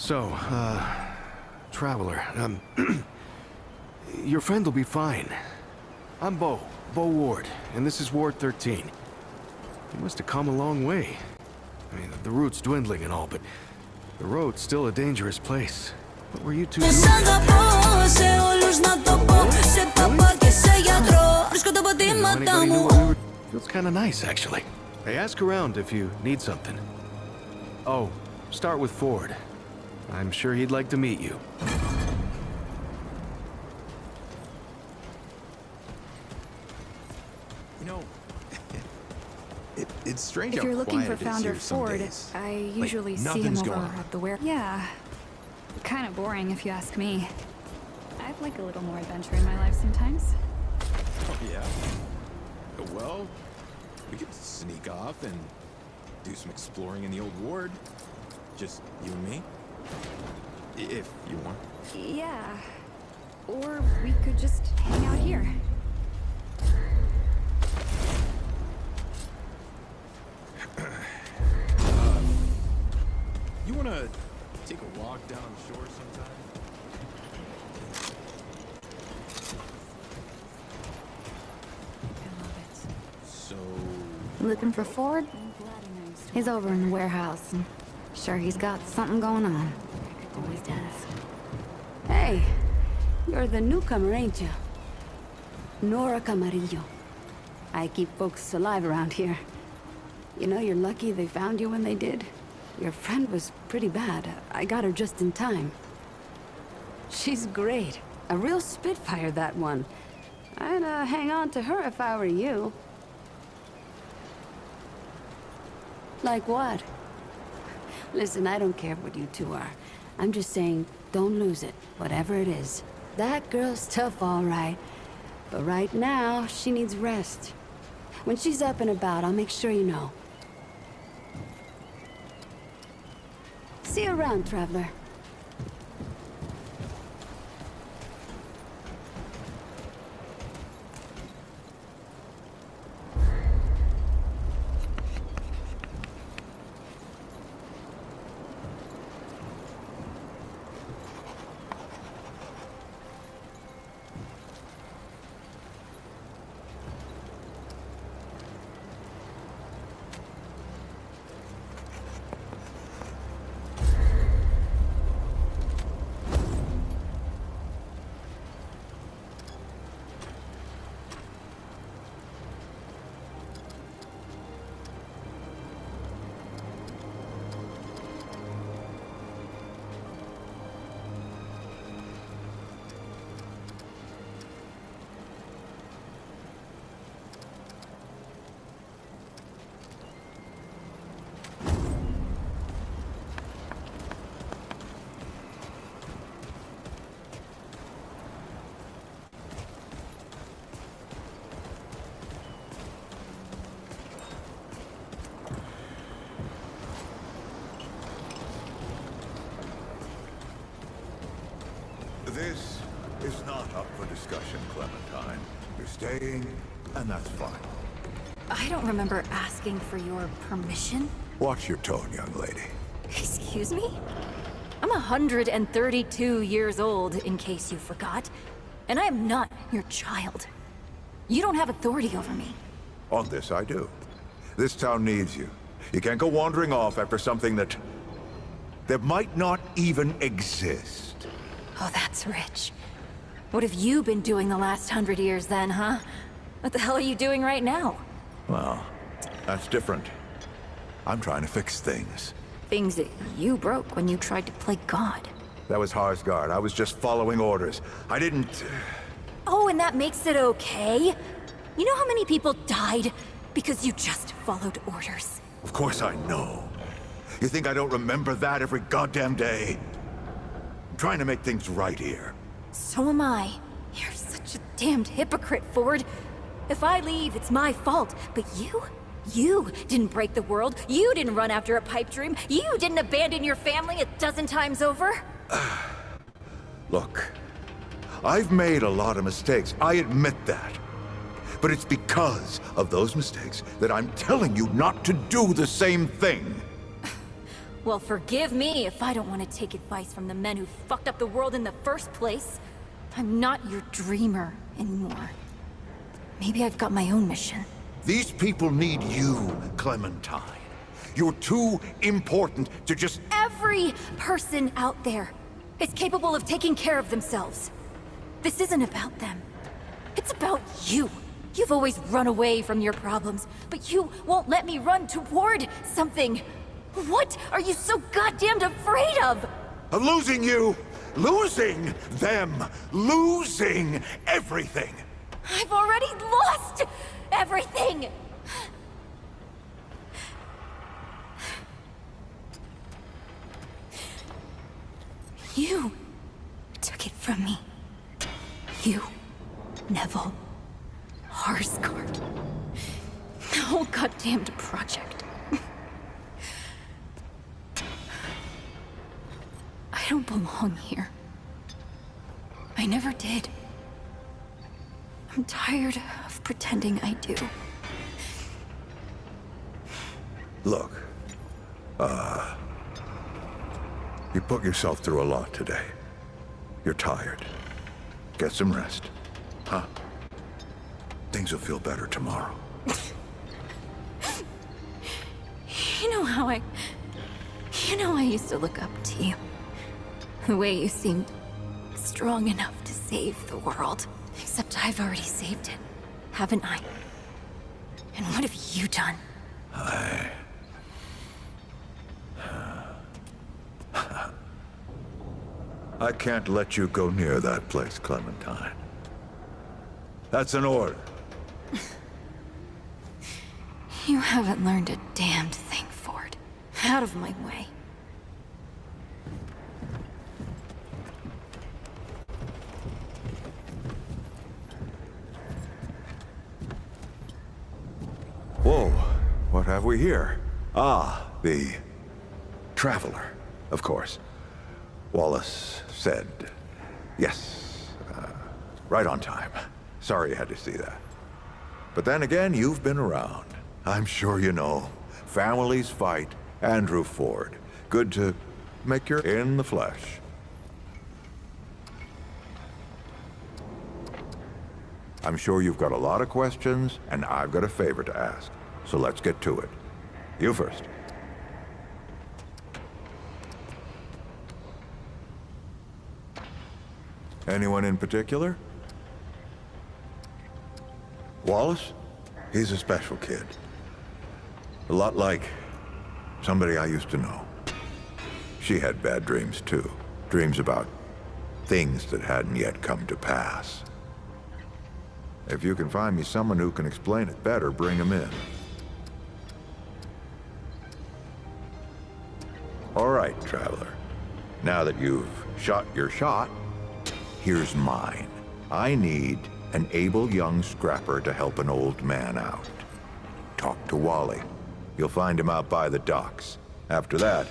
So, Traveler, your friend will be fine. I'm Bo Ward, and this is Ward 13. You must have come a long way. I mean, the route's dwindling and all, but the road's still a dangerous place. What were you two doing? Feels kind of nice, actually. Hey, ask around if you need something. Oh, start with Ford. I'm sure he'd like to meet you. You know, it's strange if how you're looking for quiet it is Founder here some Ford, days. I usually see him nothing's over going on. at the ware. Yeah, kind of boring if you ask me. I'd like a little more adventure in my life sometimes. Oh, yeah? Well, we could sneak off and do some exploring in the old ward. Just you and me. If you want. Yeah, or we could just hang out here. You wanna take a walk down the shore sometime? I love it. So... Looking for Ford? He's over in the warehouse. Sure, he's got something going on. Always does. Hey, you're the newcomer, ain't you? Nora Camarillo. I keep folks alive around here. You know, you're lucky they found you when they did. Your friend was pretty bad. I got her just in time. She's great. A real spitfire, that one. I'd hang on to her if I were you. Like what? Listen, I don't care what you two are. I'm just saying, don't lose it, whatever it is. That girl's tough, all right. But right now, she needs rest. When she's up and about, I'll make sure you know. See you around, Traveler. This is not up for discussion, Clementine. You're staying, and that's fine. I don't remember asking for your permission. Watch your tone, young lady. Excuse me? I'm 132 years old, in case you forgot. And I am not your child. You don't have authority over me. On this, I do. This town needs you. You can't go wandering off after something that might not even exist. Oh, that's rich. What have you been doing the last 100 years then, huh? What the hell are you doing right now? Well, that's different. I'm trying to fix things. Things that you broke when you tried to play God. That was Harsgard. I was just following orders. I didn't... Oh, and that makes it okay? You know how many people died because you just followed orders? Of course I know. You think I don't remember that every goddamn day? I'm trying to make things right here. So am I. You're such a damned hypocrite, Ford. If I leave, it's my fault. But you didn't break the world. You didn't run after a pipe dream. You didn't abandon your family 12 times over. Look, I've made a lot of mistakes. I admit that. But it's because of those mistakes that I'm telling you not to do the same thing. Well, forgive me if I don't want to take advice from the men who fucked up the world in the first place. I'm not your dreamer anymore. Maybe I've got my own mission. These people need you, Clementine. You're too important to just... Every person out there is capable of taking care of themselves. This isn't about them. It's about you. You've always run away from your problems, but you won't let me run toward something. What are you so goddamned afraid of? Of losing you! Losing them! Losing everything! I've already lost everything! You took it from me. You, Neville, Harsgard. The whole goddamned project. I don't belong here. I never did. I'm tired of pretending I do. Look, you put yourself through a lot today. You're tired. Get some rest, huh? Things will feel better tomorrow. You know I used to look up to you. The way you seemed strong enough to save the world. Except I've already saved it, haven't I? And what have you done? I can't let you go near that place, Clementine. That's an order. You haven't learned a damned thing, Ford. Out of my way. Whoa, what have we here? Ah, the Traveler, of course. Wallace said, yes, right on time. Sorry you had to see that. But then again, you've been around. I'm sure you know. Families fight. Andrew Ford. Good to make your in the flesh. I'm sure you've got a lot of questions, and I've got a favor to ask. So let's get to it. You first. Anyone in particular? Wallace? He's a special kid. A lot like somebody I used to know. She had bad dreams too. Dreams about things that hadn't yet come to pass. If you can find me someone who can explain it better, bring him in. All right, Traveler. Now that you've shot your shot, here's mine. I need an able young scrapper to help an old man out. Talk to Wally. You'll find him out by the docks. After that,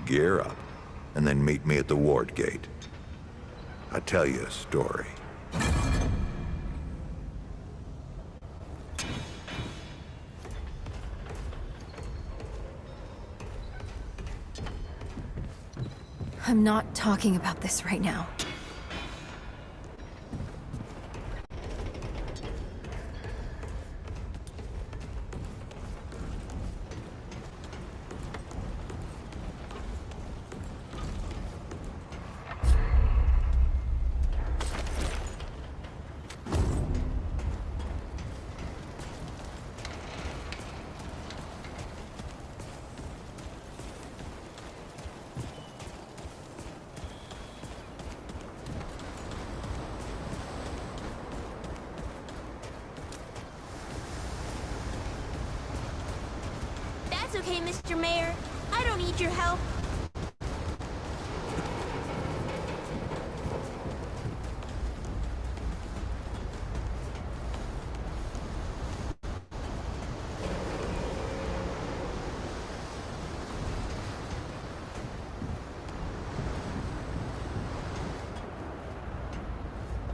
gear up, and then meet me at the ward gate. I'll tell you a story. I'm not talking about this right now. That's okay, Mr. Mayor. I don't need your help.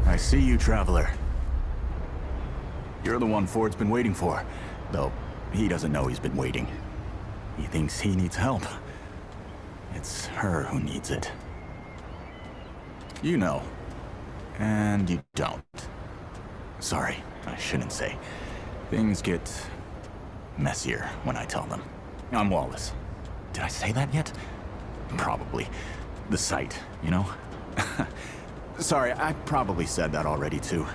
I see you, Traveler. You're the one Ford's been waiting for, though he doesn't know he's been waiting. He thinks he needs help. It's her who needs it. You know. And you don't. Sorry, I shouldn't say. Things get messier when I tell them. I'm Wallace. Did I say that yet? Probably. The site, you know? Sorry, I probably said that already too.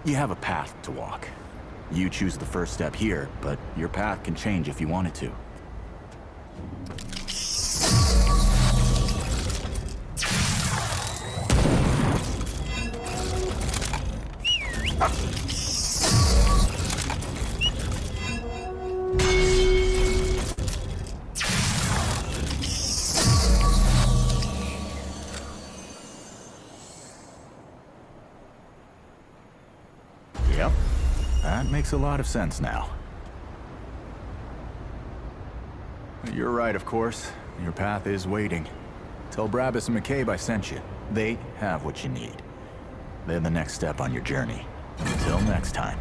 You have a path to walk. You choose the first step here, but your path can change if you want it to. Yep, that makes a lot of sense now. You're right, of course. Your path is waiting. Tell Brabus and McCabe I sent you. They have what you need. They're the next step on your journey. Until next time.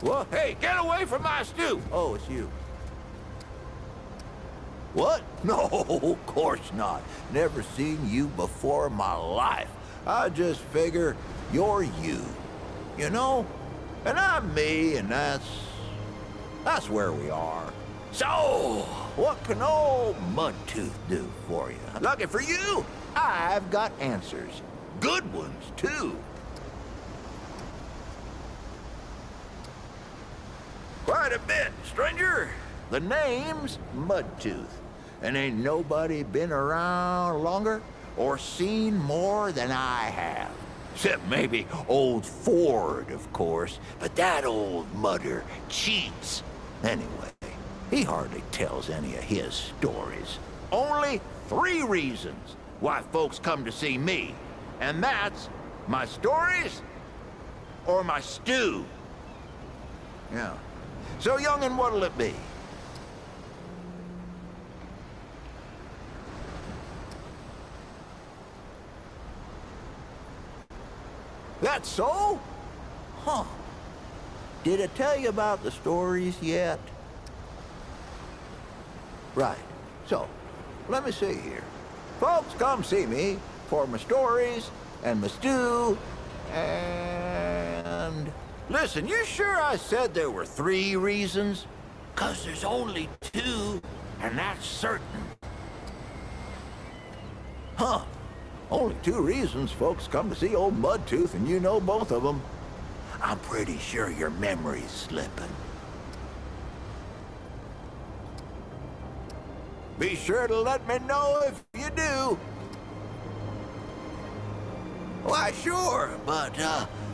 What? Hey, get away from my stew! Oh, it's you. What? No, of course not. Never seen you before in my life. I just figure you're you. You know? And I'm me, and that's where we are. So, what can old Mudtooth do for you? Lucky for you, I've got answers. Good ones, too. Quite a bit, stranger. The name's Mudtooth, and ain't nobody been around longer or seen more than I have. Except maybe old Ford, of course, but that old mudder cheats. Anyway, he hardly tells any of his stories. Only 3 reasons why folks come to see me, and that's my stories or my stew. Yeah. So, young'un, what'll it be? That's so? Huh. Did I tell you about the stories yet? Right. So, let me see here. Folks come see me for my stories and my stew and... Listen, you sure I said there were 3 reasons? 'Cause there's only 2, and that's certain. Huh. Only 2 reasons folks come to see old Mudtooth, and you know both of them. I'm pretty sure your memory's slipping. Be sure to let me know if you do. Why, sure, but,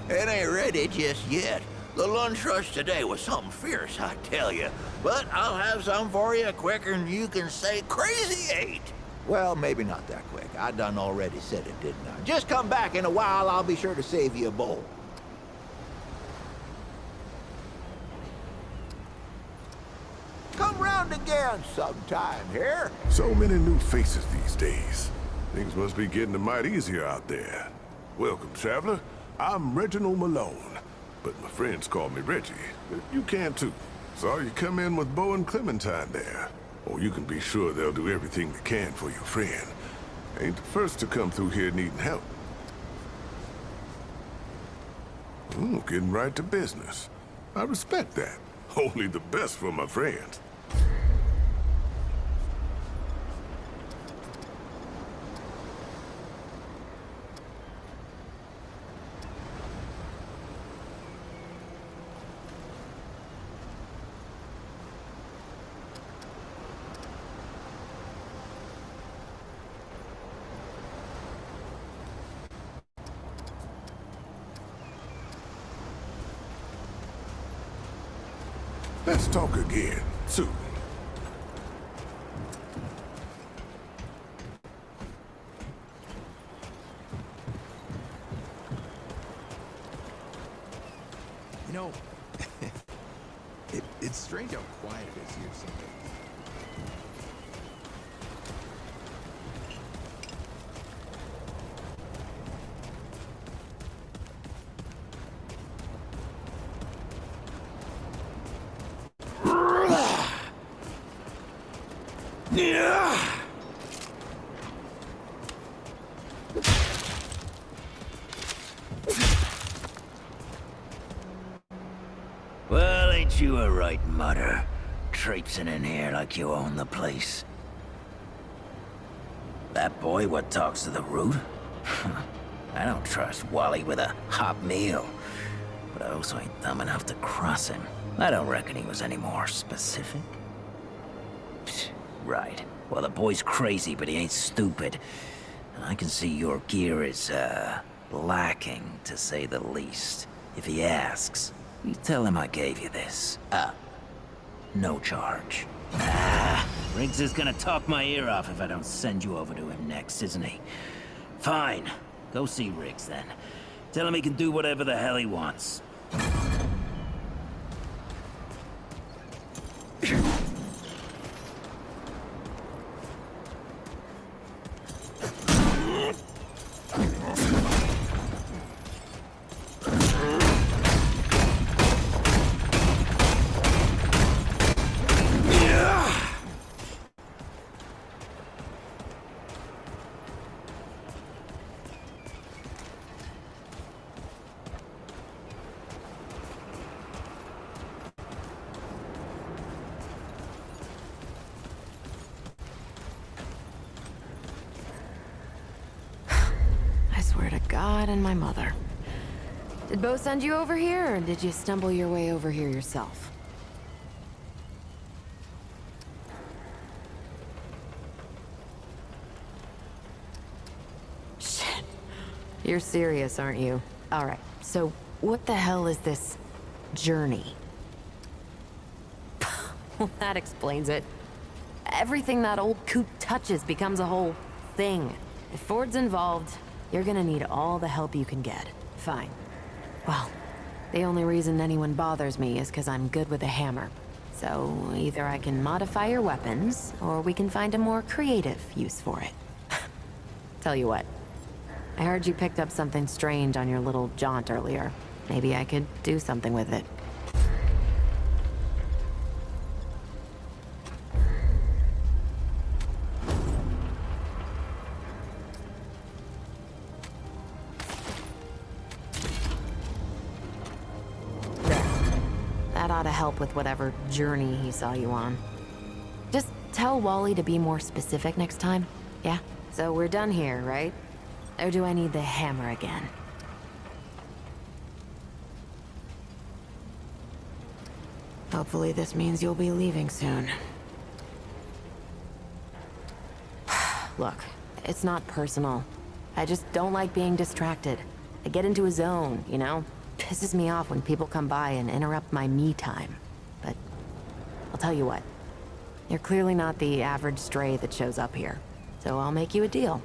it ain't ready just yet. The lunch rush today was something fierce, I tell you. But I'll have some for you quicker than you can say crazy 8. Well, maybe not that quick. I done already said it, didn't I? Just come back in a while, I'll be sure to save you a bowl. Come round again sometime here. So many new faces these days. Things must be getting a mite easier out there. Welcome, traveler. I'm Reginald Malone, but my friends call me Reggie. You can too. Saw you come in with Bo and Clementine there. Or you can be sure they'll do everything they can for your friend. Ain't the first to come through here needing help. Ooh, getting right to business. I respect that. Only the best for my friends. Let's talk again, soon. You know, it's strange how quiet it is here some days. Well, ain't you a right mutter? Traipsing in here like you own the place. That boy what talks to the root? I don't trust Wally with a hot meal. But I also ain't dumb enough to cross him. I don't reckon he was any more specific. Psh, right. Well, the boy's crazy, but he ain't stupid. And I can see your gear is, lacking, to say the least. If he asks, you tell him I gave you this. No charge. Riggs is gonna talk my ear off if I don't send you over to him next, isn't he? Fine. Go see Riggs, then. Tell him he can do whatever the hell he wants. God and my mother. Did Bo send you over here, or did you stumble your way over here yourself? Shit. You're serious, aren't you? Alright, so what the hell is this journey? Well, that explains it. Everything that old coot touches becomes a whole thing. If Ford's involved, you're gonna need all the help you can get. Fine. Well, the only reason anyone bothers me is because I'm good with a hammer. So either I can modify your weapons, or we can find a more creative use for it. Tell you what, I heard you picked up something strange on your little jaunt earlier. Maybe I could do something with it. That ought to help with whatever journey he saw you on. Just tell Wally to be more specific next time, yeah? So we're done here, right? Or do I need the hammer again? Hopefully this means you'll be leaving soon. Look, it's not personal. I just don't like being distracted. I get into a zone, you know? Pisses me off when people come by and interrupt my me time. But I'll tell you what. You're clearly not the average stray that shows up here. So I'll make you a deal.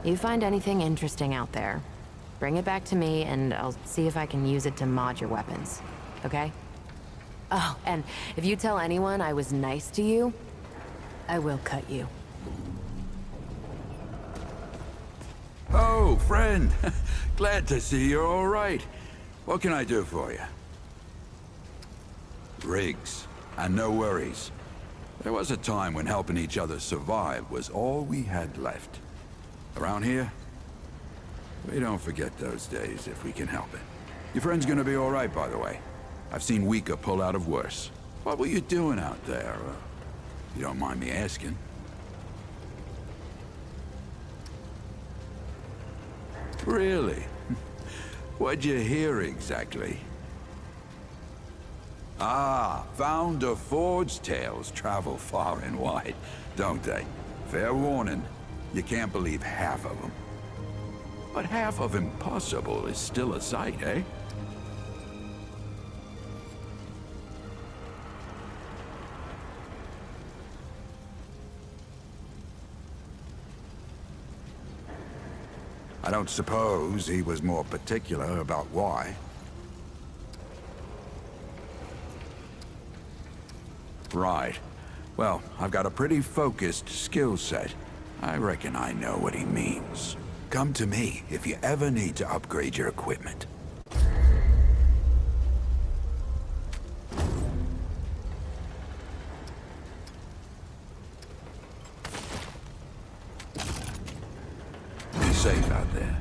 You find anything interesting out there, bring it back to me and I'll see if I can use it to mod your weapons. Okay? Oh, and if you tell anyone I was nice to you, I will cut you. Oh, friend. Glad to see you're all right. What can I do for you? Riggs, and no worries. There was a time when helping each other survive was all we had left. Around here, we don't forget those days if we can help it. Your friend's gonna be all right, by the way. I've seen weaker pull out of worse. What were you doing out there? You don't mind me asking. Really? What'd you hear exactly? Ah, Founder Ford's tales travel far and wide, don't they? Fair warning, you can't believe half of them. But half of impossible is still a sight, eh? I don't suppose he was more particular about why. Right. Well, I've got a pretty focused skill set. I reckon I know what he means. Come to me if you ever need to upgrade your equipment. Be safe out there.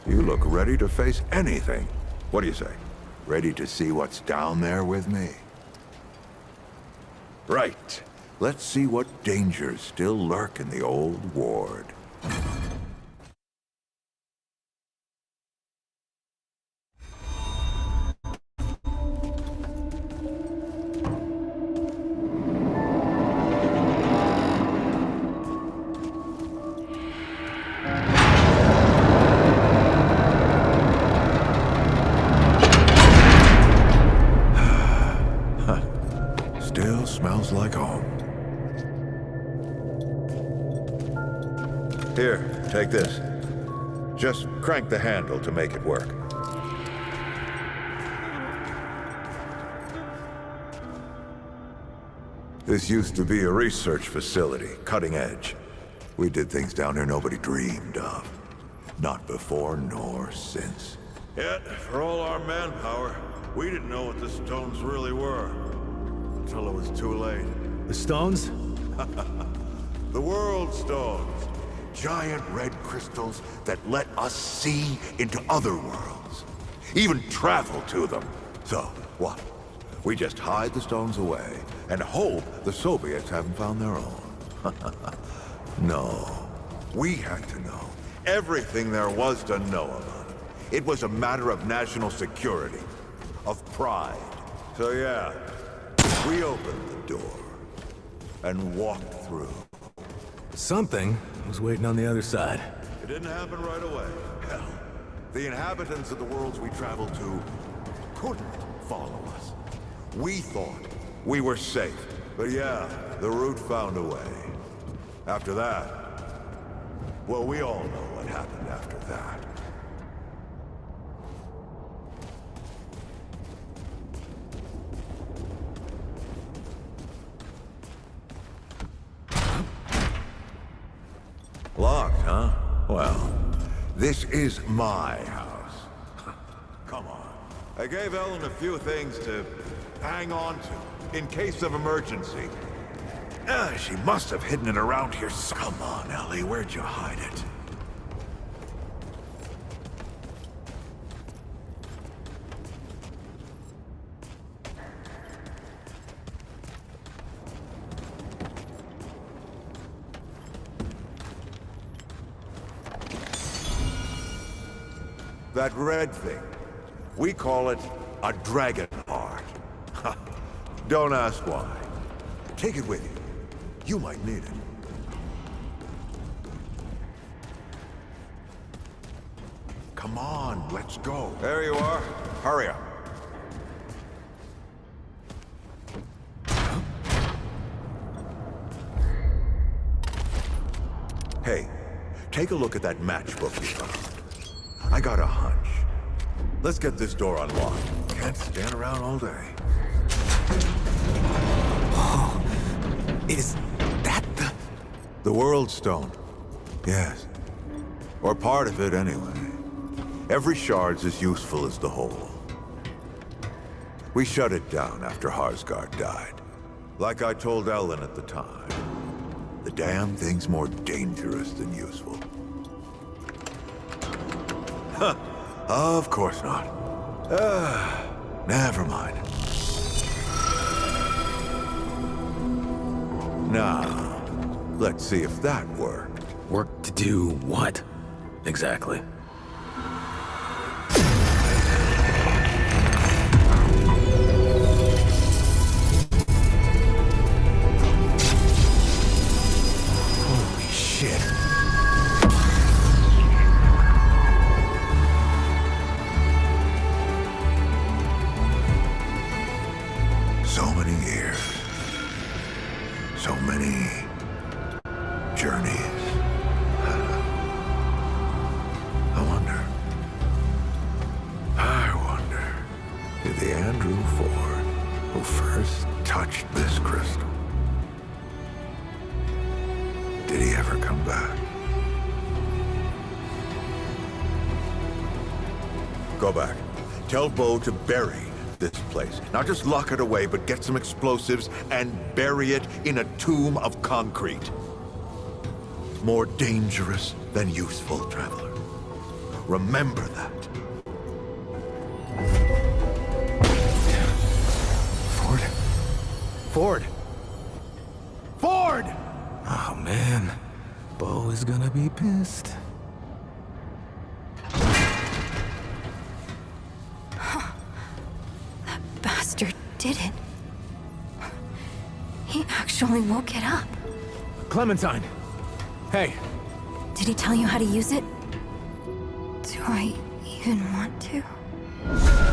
You look ready to face anything. What do you say? Ready to see what's down there with me? Right. Let's see what dangers still lurk in the old ward. Still smells like home. Here, take this. Just crank the handle to make it work. This used to be a research facility, cutting edge. We did things down here nobody dreamed of. Not before nor since. Yet, for all our manpower, we didn't know what the stones really were. Until it was too late. The stones? The World Stones. Giant red crystals that let us see into other worlds. Even travel to them. So, what? We just hide the stones away and hope the Soviets haven't found their own. No. We had to know everything there was to know about it. It was a matter of national security, of pride. So yeah, We opened the door and walked through. Something was waiting on the other side. it didn't happen right away. Hell, the inhabitants of the worlds we traveled to couldn't follow us. We thought we were safe, but yeah, the route found a way. After that, Well, we all know what happened after that. Locked, huh? Well, this is my house. Come on. I gave Ellen a few things to hang on to, in case of emergency. She must have hidden it around here. Come on, Ellie, where'd you hide it? That red thing. We call it a dragon heart. Don't ask why. Take it with you. You might need it. Come on, let's go. There you are. Hurry up. Hey, take a look at that matchbook you found. I got a hunch. Let's get this door unlocked. Can't stand around all day. Oh, is that the World Stone? Yes. Or part of it, anyway. Every shard's as useful as the whole. We shut it down after Harsgard died. Like I told Ellen at the time, the damn thing's more dangerous than useful. Huh. Of course not. Never mind. Now, let's see if that worked. Work to do what, exactly? Holy shit. So many years. So many journeys. I wonder, did the Andrew Ford who first touched this crystal, did he ever come back? Go back. Tell Bo to bury this place. Not just lock it away, but get some explosives and bury it in a tomb of concrete. More dangerous than useful, traveler. Remember that. Ford! Ford! Oh, man. Bo is gonna be pissed. That bastard did it. He actually woke it up. Clementine! Hey! Did he tell you how to use it? Do I even want to?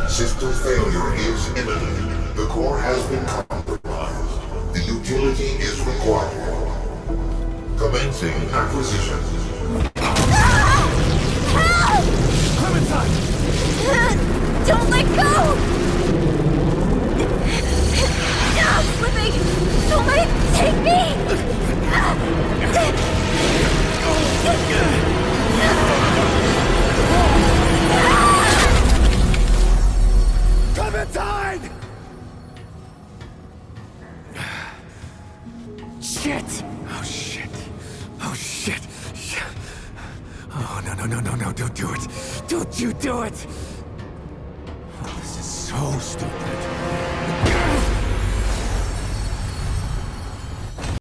System failure is imminent. The core has been compromised. The utility is required. Commencing acquisition. Help! Clementine! Don't let go! I'm slipping! Someone take me! Clementine! Shit! Oh, shit. Oh, shit. Oh, no, don't do it. Don't you do it! Oh, this is so stupid.